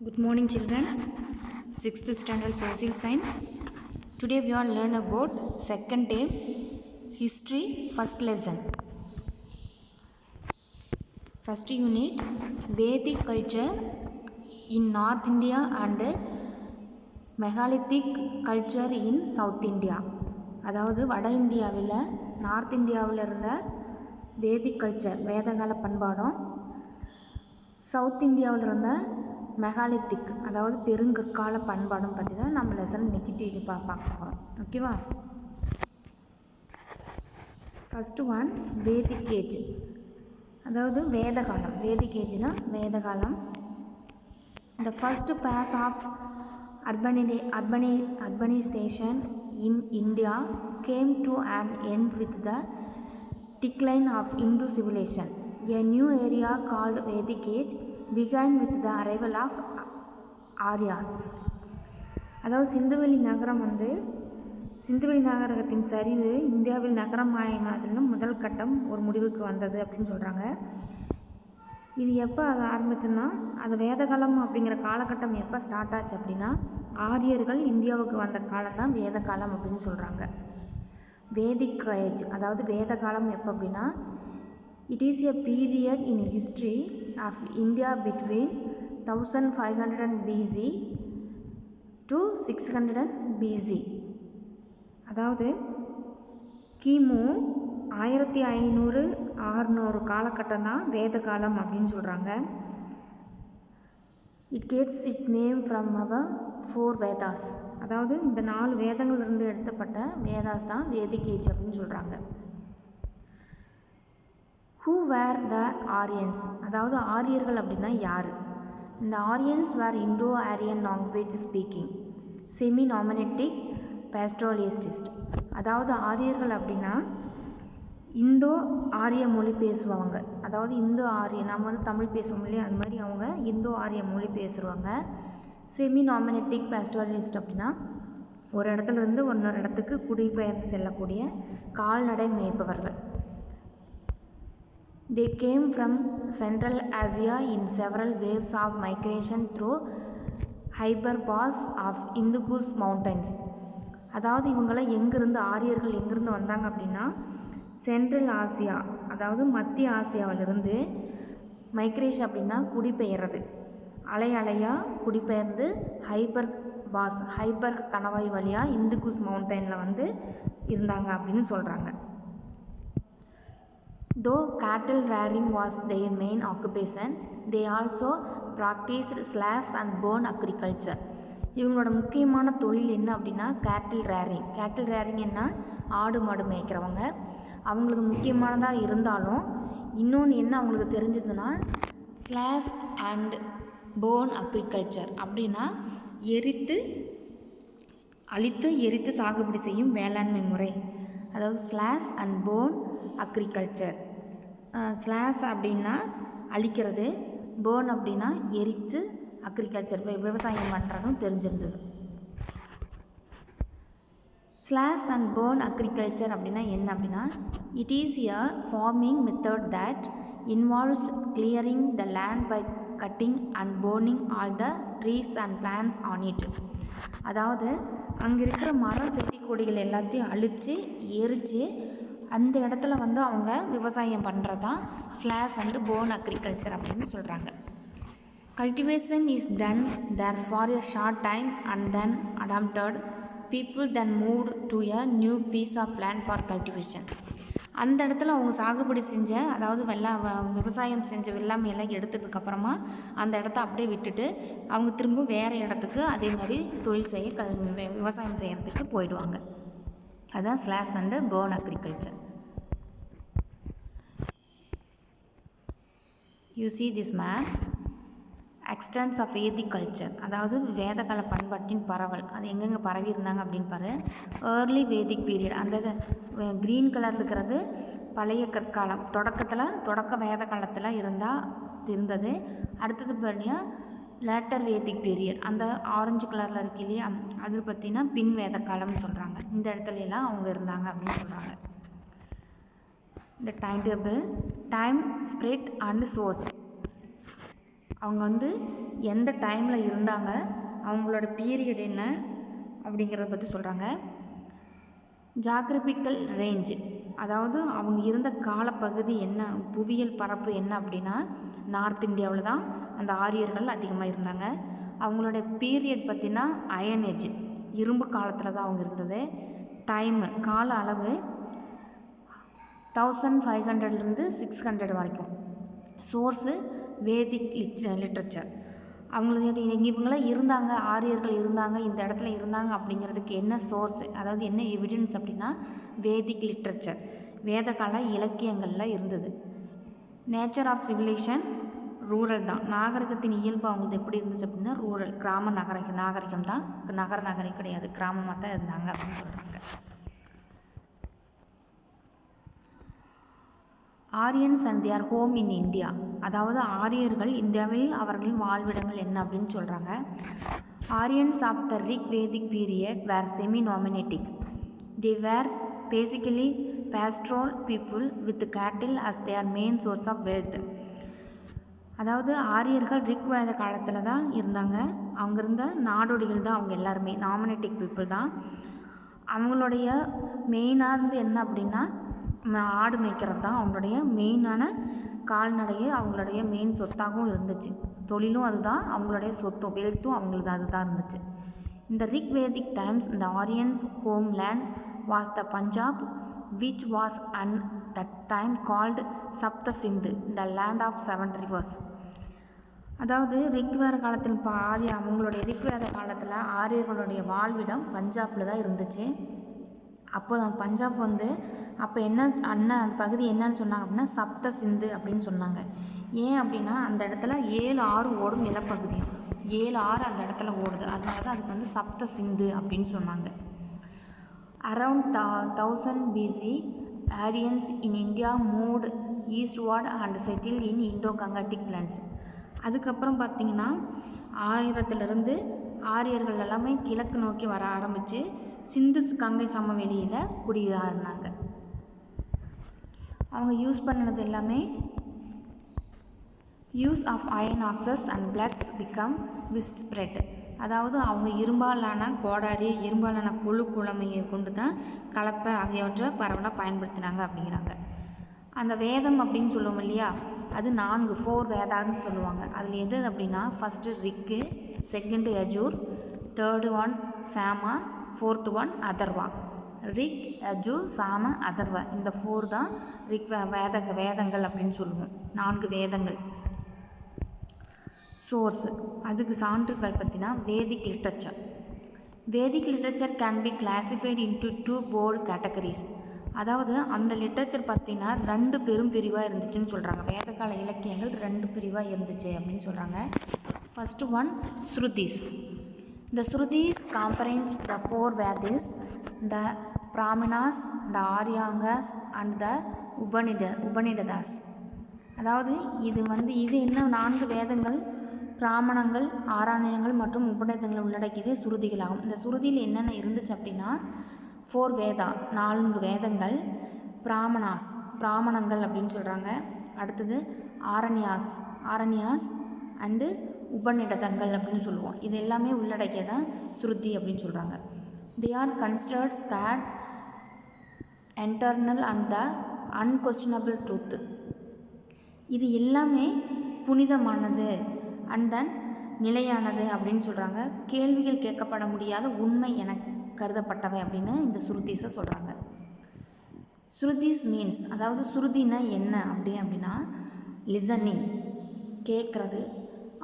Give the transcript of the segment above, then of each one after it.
Good morning children. 6th standard social science. Today we are learn about second term history first lesson. First unit Vedic culture in North India and Megalithic culture in South India. அதாவது வட இந்தியாவில் north இந்தியாவில் இருந்த வேதிக் culture வேதகால பண்பாடும் south இந்தியாவில் இருந்த megalithic அதாவது பெருங்கற்கால பண்பாடும் பற்றி தான் நம்ம லெசன் இன்னைக்கு பார்க்க போகிறோம். ஓகேவா? ஃபஸ்ட்டு ஒன் வேதிக் ஏஜ், அதாவது வேதகாலம். வேதிக் ஏஜ்னா வேதகாலம். The first phase of urbanization in India came to an end with the decline of Hindu civilization. A new area called Vedic Age began with the arrival of Aryas. அதாவது சிந்துவெளி நகரம் சிந்துவெளி நகரத்தின் சரிவு இந்தியாவில் நகரமயமாதலின் முதல் கட்டம் ஒரு முடிவுக்கு வந்தது அப்படின்னு சொல்கிறாங்க. இது எப்போ அது ஆரம்பிச்சுன்னா அது வேதகாலம் அப்படிங்கிற காலகட்டம் எப்போ ஸ்டார்ட் ஆச்சு அப்படின்னா ஆரியர்கள் இந்தியாவுக்கு வந்த காலம் தான் வேதகாலம் அப்படின்னு சொல்கிறாங்க. வேதிக் ஏஜ் அதாவது வேதகாலம் எப்போ அப்படின்னா it is a period in history of India between 1500 BC to 600 BC. அதாவது கிமு 1500-600 காலகட்டம் தான் வேதகாலம் அப்படின்னு சொல்கிறாங்க. It gets its name from our 4 Vedas. அதாவது இந்த 4 வேதங்களிலிருந்து எடுத்தப்பட்ட வேதாஸ் தான் வேதிக் ஏஜ் அப்படின்னு சொல்கிறாங்க. ஹூ வேர் த ஆரியன்ஸ், அதாவது ஆரியர்கள் அப்படின்னா யார்? இந்த Aryans were Indo Aryan language speaking semi nomadic pastoralists. அதாவது ஆரியர்கள் அப்படின்னா இந்தோ ஆரிய மொழி பேசுவாங்க. அதாவது இந்தோ ஆரிய நம்ம தமிழ் பேசுவோம் இல்லையா, அது மாதிரி அவங்க இந்தோ ஆரிய மொழி பேசுவாங்க. செமி நாமினேட்டிக் பேஸ்ட்ரலிஸ்ட் அப்படின்னா ஒரு இடத்துல இருந்து இன்னொரு இடத்துக்கு குடிபெயர்ந்து செல்லக்கூடிய கால்நடை மேய்ப்பவர்கள். They came from Central Asia in several waves of migration through Khyber Pass of Indus Mountains. அதாவது இவங்களை ஆரியர்கள் எங்கிருந்து வந்தாங்க அப்படின்னா சென்ட்ரல் ஆசியா அதாவது மத்திய ஆசியாவிலிருந்து மைக்ரேஷன் அப்படின்னா குடிபெயர்றது, அலையாக குடிபெயர்ந்து ஹைபர் கணவாய் வழியாக இந்துகுஸ் மவுண்டனில் இருந்தாங்க அப்படின்னு சொல்கிறாங்க. Though cattle rearing was their main occupation, they also practiced slash and burn agriculture. இவங்களோட முக்கியமான தொழில் என்ன அப்படின்னா கேட்டில் ரேரிங். கேட்டில் ரேரிங் என்ன, ஆடு மாடு மேய்க்கிறவங்க. அவங்களுக்கு முக்கியமானதாக இருந்தாலும் இன்னொன்று என்ன அவங்களுக்கு தெரிஞ்சதுன்னா ஸ்லாஷ் அண்ட் போர்ன் அக்ரிகல்ச்சர் அப்படின்னா எரித்து சாகுபடி செய்யும் வேளாண்மை முறை. அதாவது slash and burn agriculture. Slash அப்படின்னா அழிக்கிறது, போர்ன் அப்படின்னா எரித்து அக்ரிகல்ச்சர் விவசாயம் பண்ணுறதும் தெரிஞ்சிருந்தது. ஸ்லாஷ் அண்ட் போர்ன் அக்ரிகல்ச்சர் அப்படின்னா என்ன அப்படின்னா it is a farming method that involves clearing the land by cutting and burning all the trees and plants on it. அதாவது அங்கே இருக்கிற மரம் செடி கொடிகள் எல்லாத்தையும் அழித்து எரித்து அந்த இடத்துல அவங்க விவசாயம் பண்ணுறது தான் ஸ்லாஷ் அண்ட் போர்ன் அக்ரிகல்ச்சர் அப்படின்னு சொல்கிறாங்க. Cultivation is done there for a short time and then adapted people then moved to a new piece of land for cultivation. அந்த இடத்துல அவங்க சாகுபடி செஞ்ச அதாவது விவசாயம் செஞ்ச வெள்ளாமையெல்லாம் எடுத்ததுக்கப்புறமா அந்த இடத்த அப்படியே விட்டுட்டு அவங்க திரும்ப வேறு இடத்துக்கு அதே மாதிரி தொழில் செய்ய விவசாயம் செய்கிறதுக்கு போயிடுவாங்க. அதுதான் slash and burn agriculture. You see this map, extents of Vedic culture. அதாவது வேதகால பண்பாட்டின் பரவல் அது எங்கெங்கே பரவி இருந்தாங்க அப்படின்னு பாரு. ஏர்லி வேதிக் பீரியட், அந்த க்ரீன் கலர் இருக்கிறது பழைய கற்காலம், தொடக்க வேத காலத்தில் இருந்தது. அடுத்தது பாருங்க லேட்டர் வேதிக் பீரியட், அந்த ஆரஞ்சு கலரில் இருக்கு இல்லையா, அது பார்த்திங்கன்னா பின் வேத காலம்னு சொல்கிறாங்க. இந்த இடத்துல எல்லாம் அவங்க இருந்தாங்க அப்படின்னு சொல்கிறாங்க. இந்த time table, time, spread and source. அவங்க வந்து எந்த டைமில் இருந்தாங்க, அவங்களோட பீரியட் என்ன அப்படிங்கிறத பற்றி சொல்கிறாங்க. ஜாகிரபிக்கல் ரேஞ்சு, அதாவது அவங்க இருந்த காலப்பகுதி என்ன, புவியியல் பரப்பு என்ன அப்படின்னா நார்த் இந்தியாவில் தான் அந்த ஆரியர்கள் அதிகமாக இருந்தாங்க. அவங்களோட பீரியட் பார்த்திங்கன்னா அயன் ஏஜ், இரும்பு காலத்தில் தான் அவங்க இருந்தது. டைமு, கால அளவு 1500லேருந்து 600 வரைக்கும். சோர்ஸு வேதிக் லிட்ரேச்சர். அவங்களுக்கு இவங்களாம் இருந்தாங்க, ஆரியர்கள் இருந்தாங்க, இந்த இடத்துல இருந்தாங்க அப்படிங்கிறதுக்கு என்ன சோர்ஸ், அதாவது என்ன எவிடன்ஸ் அப்படின்னா வேதிக் லிட்ரேச்சர், வேதகால இலக்கியங்களில் இருந்தது. நேச்சர் ஆஃப் சிவிலைசேஷன் ரூரல் தான். நாகரிகத்தின் இயல்பு அவங்களுக்கு எப்படி இருந்துச்சு அப்படின்னா ரூரல், கிராம நாகரிகம் தான், நகரம் கிடையாது, கிராமமாக தான் இருந்தாங்க அப்படின்னு சொல்கிறாங்க. Aryans and their home in India, அதாவது ஆரியர்கள் இந்தியாவில் அவர்களின் வாழ்விடங்கள் என்ன அப்படின்னு சொல்கிறாங்க. Aryans of the Rig Vedic period were semi nomadic. They were basically pastoral people with cattle as their main source of wealth. அதாவது ஆரியர்கள் ரிக் வேத காலத்தில் தான் இருந்தாங்க. அவங்க இருந்த நாடோடிகள் தான் அவங்க எல்லாருமே, நாமினேட்டிக் பீப்புள் தான். அவங்களுடைய மெயினானது என்ன அப்படின்னா ஆடு மேய்க்கிறது தான் அவங்களுடைய மெயினான கால்நடையை, அவங்களுடைய மெயின் சொத்தாகவும் இருந்துச்சு. தொழிலும் அதுதான், அவங்களுடைய சொத்தும் வெல்த்தும் அவங்களுக்கு அதுதான் இருந்துச்சு. இந்த ரிக் வேதிக் டைம்ஸ் இந்த Aryans home land was the Punjab which was an that time called சப்த சிந்து, த லேண்ட் ஆஃப் 7 rivers. அதாவது ரிக்வேத காலத்தில் அவங்களுடைய ரிக்வேத காலத்தில் ஆரியர்களுடைய வாழ்விடம் பஞ்சாபில் தான் இருந்துச்சு. அப்போ பஞ்சாப் வந்து அப்போ என்ன அந்த பகுதி என்னன்னு சொன்னாங்க அப்படின்னா சப்த சிந்து அப்படின்னு சொன்னாங்க. ஏன் அப்படின்னா அந்த இடத்துல 7 ஆறு ஓடும் நிலப்பகுதி, 7 ஆறு அந்த இடத்துல ஓடுது, அதனால தான் அதுக்கு வந்து சப்த சிந்து அப்படின்னு சொன்னாங்க. Around 1000 BC Aryans in India moved eastward and settle in Indo Gangetic plains. அதுக்கப்புறம் பார்த்திங்கன்னா 1000லேருந்து ஆரியர்கள் எல்லாமே கிழக்கு நோக்கி வர ஆரம்பித்து சிந்து கங்கை சமவெளியில் குடியிருந்தாங்க. அவங்க யூஸ் பண்ணினது எல்லாமே use of iron axes and ploughs become widespread. அதாவது அவங்க இரும்பாலான கோடாரி, இரும்பாலான குழமையை கொண்டு தான் கலப்பை ஆகியவற்றை பரவலாக பயன்படுத்தினாங்க அப்படிங்கிறாங்க. அந்த வேதம் அப்படின்னு சொல்லுவோம் இல்லையா, அது 4 வேதான்னு சொல்லுவாங்க. அதில் எது அப்படின்னா first Rig, second Yajur, third one Sama, 4th one Atharva. Rig, Yajur, Sama, Atharva, இந்த 4 தான் ரிக் வேதங்கள் அப்படின்னு சொல்லுவோம். 4 வேதங்கள். சோர்ஸ், அதுக்கு சான்றுகள் பார்த்தீங்கன்னா Vedic literature. Vedic literature can be classified into 2 broad categories. அதாவது அந்த லிட்ரேச்சர் பார்த்தீங்கன்னா 2 பெரும் பிரிவாக இருந்துச்சுன்னு சொல்கிறாங்க. வேதகால இலக்கியங்கள் 2 பிரிவாக இருந்துச்சு அப்படின்னு சொல்கிறாங்க. First one Srutis. The Srutis comprise the 4 Vedas, the Brahmanas, the Aryangas and the Upanishads. அதாவது இது என்ன 4 வேதங்கள், பிராமணங்கள், ஆராயங்கள் மற்றும் உபநிடதங்கள் உள்ளடக்கியது சுருதிகளாகும். இந்த சுருதியில் என்னென்ன இருந்துச்சு அப்படின்னா 4 வேதா, 4 வேதங்கள், பிராமணங்கள் அப்படின்னு சொல்கிறாங்க. அடுத்தது ஆரண்யாஸ் அண்டு உபநிடதங்கள் அப்படின்னு சொல்லுவோம். இது எல்லாமே உள்ளடக்கியதான் ஸ்ருதி அப்படின்னு சொல்கிறாங்க. They are considered sacred eternal and the unquestionable truth. இது எல்லாமே புனிதமானது அண்ட் தென் நிலையானது அப்படின்னு சொல்கிறாங்க. கேள்விகள் கேட்கப்பட முடியாத உண்மை என கருதப்பட்டவை அப்படின்னு இந்த ஸ்ருதிஸை சொல்கிறாங்க. ஸ்ருதிஸ் மீன்ஸ், அதாவது ஸ்ருதினா என்ன அப்படின்னா லிசனிங், கேட்குறது,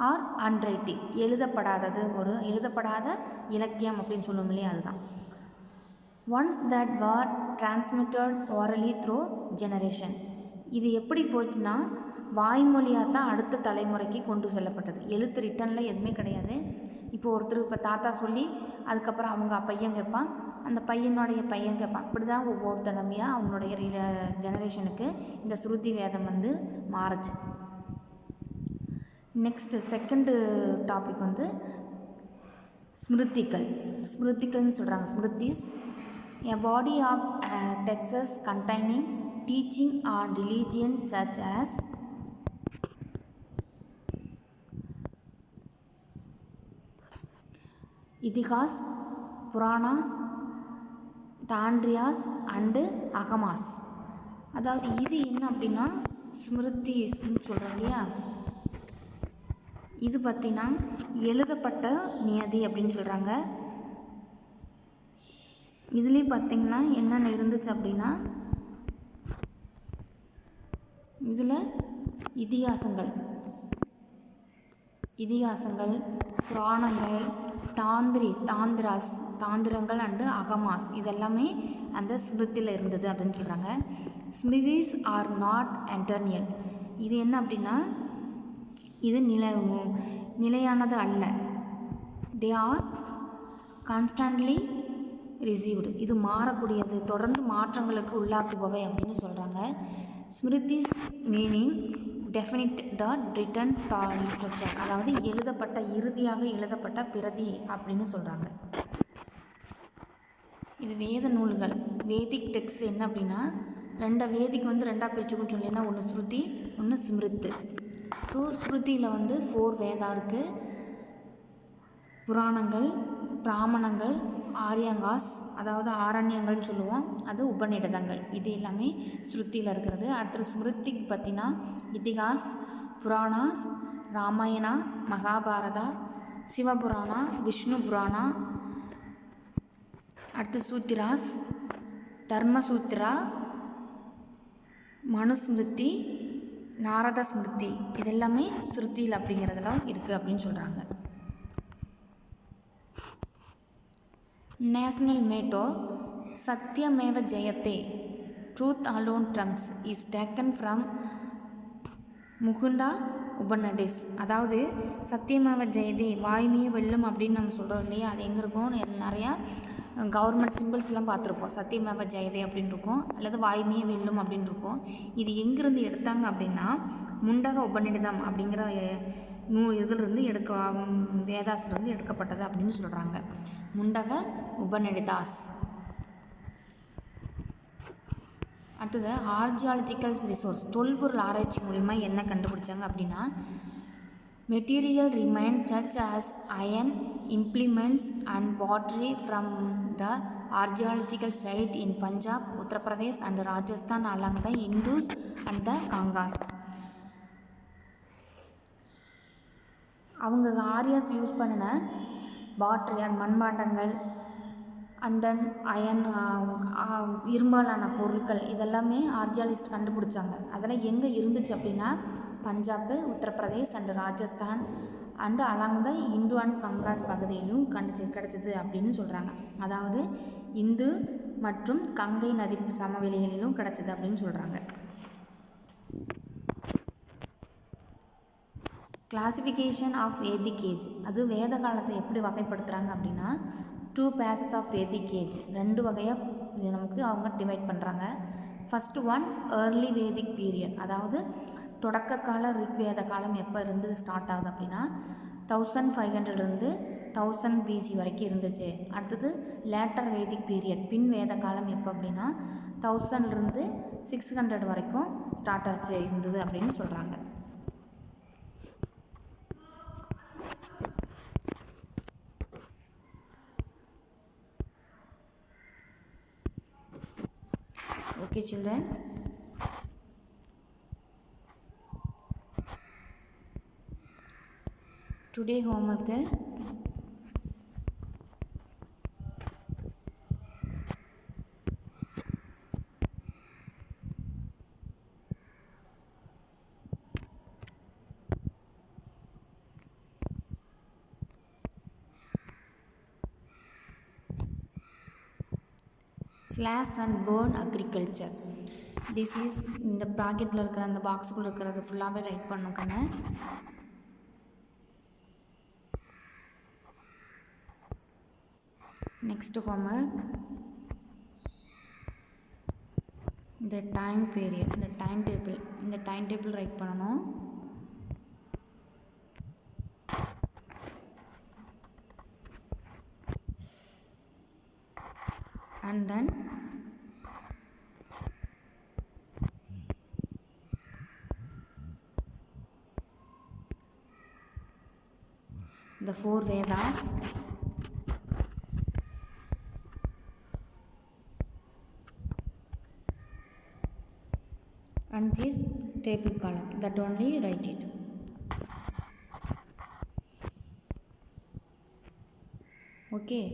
ஆர் அன்ரைட்டிங், எழுதப்படாதது, ஒரு எழுதப்படாத இலக்கியம் அப்படின்னு சொல்லுவோம் இல்லையா, அதுதான். Once that war transmitted orally through generation. இது எப்படி போச்சுன்னா வாய்மொழியாக தான் அடுத்த தலைமுறைக்கு கொண்டு செல்லப்பட்டது. எழுத்து ரிட்டனில் எதுவுமே கிடையாது. இப்போ தாத்தா சொல்லி அதுக்கப்புறம் அவங்க பையன் கேட்பான், அந்த பையனுடைய பையன் கேட்பான், அப்படி தான் ஒவ்வொரு தடவையாக அவங்களுடைய ஜெனரேஷனுக்கு இந்த ஸ்ருதி வேதம் மாறுச்சு. நெக்ஸ்ட்டு செகண்டு டாபிக் ஸ்மிருதிகள்னு சொல்கிறாங்க. Smritis, a body of texts containing teaching on religion such as Itihas, Puranas, Tantras and Agamas. அதாவது இது என்ன அப்படின்னா ஸ்மிருதிஸ்ன்னு சொல்கிறோம் இல்லையா, இது பார்த்திங்கன்னா எழுதப்பட்ட நியதி அப்படின்னு சொல்கிறாங்க. இதுலேயும் பார்த்திங்கன்னா என்னென்ன இருந்துச்சு அப்படின்னா, இதில் இதிகாசங்கள், புராணங்கள், தாந்திரங்கள் அண்டு அகமாஸ் இதெல்லாமே அந்த ஸ்மிருதியில் இருந்தது அப்படின்னு சொல்கிறாங்க. Smritis are not eternal. இது என்ன அப்படின்னா இது நிலையானது அல்ல. They are constantly received. இது மாறக்கூடியது, தொடர்ந்து மாற்றங்களுக்கு உள்ளாக்குபவை அப்படின்னு சொல்கிறாங்க. Smritis meaning definite the written literature. அதாவது இறுதியாக எழுதப்பட்ட பிரதி அப்படின்னு சொல்கிறாங்க. இது வேத நூல்கள், வேதிக் டெக்ஸ்ட் என்ன அப்படின்னா வேதிக்கு ரெண்டாக பிரிச்சுக்குன்னு சொல்லினா ஒன்று ஸ்ருதி, ஒன்று ஸ்மிருத்து. ஸோ ஸ்ருதியில் 4 வேதா இருக்குது. புராணங்கள், பிராமணங்கள், ஆரியங்காஸ் அதாவது ஆரண்யங்கள்னு சொல்லுவோம், அது உபநிடதங்கள். இது எல்லாமே ஸ்ருதியில் இருக்கிறது. அடுத்தது ஸ்மிருதிக்கு பார்த்தீங்கன்னா இதிகாஸ், புராணாஸ், ராமாயணா, மகாபாரதா, சிவபுராணா, விஷ்ணு புராணா, அடுத்து சூத்திராஸ், தர்மசூத்திரா, மனுஸ்மிருதி, நாரத ஸ்மிருதி இதெல்லாமே ஸ்ருதியில் அப்படிங்கிறதெல்லாம் இருக்குது அப்படின்னு சொல்கிறாங்க. National motto Satyameva Jayate, truth alone triumphs is taken from முகுண்டா உபநிடஸ். அதாவது சத்தியமேவ ஜெயதே, வாய்மையே வெல்லும் அப்படின்னு நம்ம சொல்கிறோம் இல்லையா, அது எங்கே இருக்கும், நிறையா கவர்மெண்ட் சிம்பிள்ஸ்லாம் பார்த்துருப்போம். சத்தியமேவ ஜெயதே அப்படின்னு இருக்கும், அல்லது வாய்மையே வெல்லும் அப்படின்னு இருக்கும். இது எங்கேருந்து எடுத்தாங்க அப்படின்னா முண்டக உபநிடதம் அப்படிங்கிற இதிலிருந்து வேதாஸ்லேருந்து எடுக்கப்பட்டது அப்படின்னு சொல்கிறாங்க. முண்டக உபநிடதாஸ். அடுத்தது ஆர்ஜியாலஜிக்கல் ரிசோர்ஸ், தொல்பொருள் ஆராய்ச்சி மூலிமா என்ன கண்டுபிடிச்சாங்க அப்படின்னா material remain such as iron implements and pottery from the archaeological site in Punjab, Uttar Pradesh and Rajasthan along the Indus and the Gangas. அவங்க ஆரியாஸ் யூஸ் பண்ணின பாட்ரி, அது மண்பாண்டங்கள், அண்ட் தென் அயன், இரும்பாலான பொருட்கள் இதெல்லாமே ஆர்ஜியாலிஸ்ட் கண்டுபிடிச்சாங்க. அதெல்லாம் எங்கே இருந்துச்சு அப்படின்னா Punjab, Uttar Pradesh and Rajasthan and along the Hindu and Gangas பகுதியிலும் கிடச்சிது அப்படின்னு சொல்கிறாங்க. அதாவது இந்து மற்றும் கங்கை நதி சமவெளிகளிலும் கிடச்சிது அப்படின்னு சொல்கிறாங்க. கிளாசிஃபிகேஷன் ஆஃப் வேதிக் ஏஜ், அது வேத காலத்தை எப்படி வகைப்படுத்துகிறாங்க அப்படின்னா 2 phases ஆஃப் வேதிக் ஏஜ், 2 வகையாக நமக்கு அவங்க டிவைட் பண்ணுறாங்க. ஃபஸ்ட்டு ஒன் ஏர்லி வேதிக் பீரியட், அதாவது தொடக்க கால ரிக்வேத காலம் எப்போ இருந்து ஸ்டார்ட் ஆகுது அப்படின்னா 1500 1000 BC வரைக்கும் இருந்துச்சு. அடுத்தது லேட்டர் வேதிக் பீரியட், பின் வேத காலம் எப்போ அப்படின்னா 1000 600 வரைக்கும் ஸ்டார்ட் ஆச்சு இருந்தது அப்படின்னு சொல்கிறாங்க. Okay children, today homework slash and burn agriculture. This is இந்த ப்ராக்கெட்டில் இருக்கிற அந்த பாக்ஸுக்குள்ளே இருக்கிறது ஃபுல்லாகவே ரைட் பண்ணுக்கண்ணே. நெக்ஸ்ட் ஹோம்ஒர்க், இந்த டைம் பீரியட், இந்த டைம் டேபிள் ரைட் பண்ணணும். and then the 4 Vedas, and this table column, that only write it. Okay,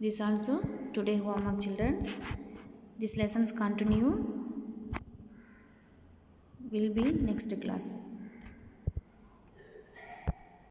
this also today homework, children. These lessons continue will be next class.